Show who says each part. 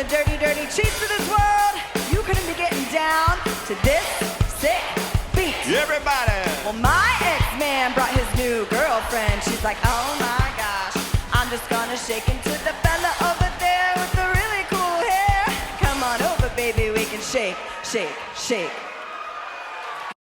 Speaker 1: the dirty, dirty cheats of this world, you couldn't be getting down to this sick beat.
Speaker 2: Everybody!
Speaker 1: Well, my ex-man brought his new girlfriend. She's like, oh my gosh, I'm just gonna shake into the fella over there with the really cool hair. Come on over, baby, we can shake, shake, shake.